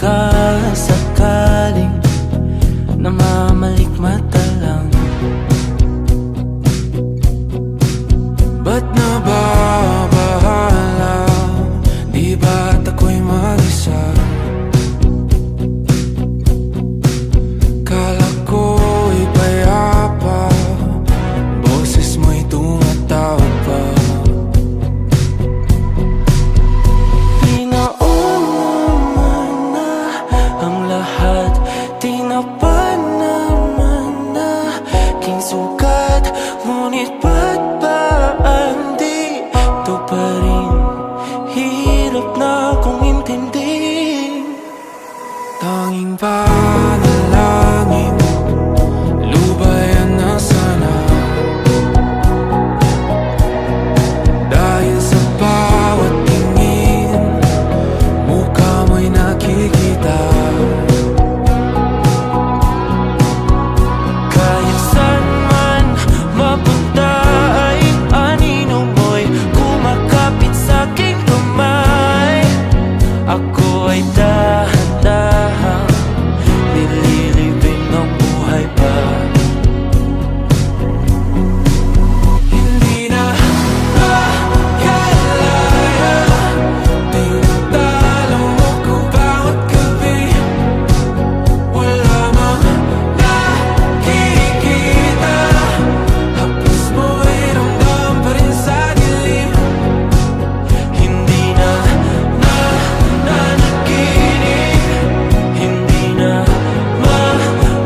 sakasakaling namamalikmata lang. Ba't nababahala? Di ba't ako'y mag-isa? Kala ko'y payapa, boses mo'y tumatawag pa. Pinauna na ang lahat, tinapan naman na aking sugat. Ngunit ba't ba di ito pa rin? Hirap na akong intindihin. Tanging panalangin, lubayan na sana. Dahil sa bawat tingin, mukha mo'y nakikita. Kahit saan man mapunta ay anino mo'y kumakapit sa'king kamay. Ako ay dahan-dahan nililibing ng buhay pa. Hindi na makalaya, tinatalo mo ko bawat gabi. Wala mang nakikita, hapos mo'y ramdam pa rin sa dilim. Hindi na nanaginip, hindi na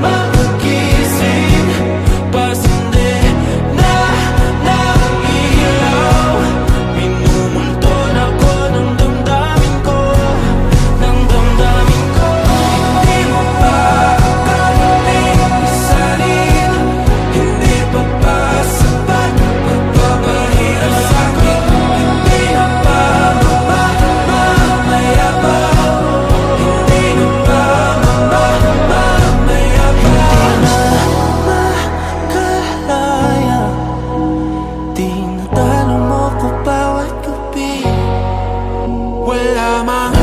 magising. Pasindi na ng ilaw, minumulton ako ng damdamin ko, ng damdamin ko. Hindi mo pa akalaing isalin, hindi pa ba sapat magpapahirap sa'kin? Hindi na ba mamayabang? Hindi na ba mamayabang? Makalaya, tinatalo mo ko bawat gabi. Wala mang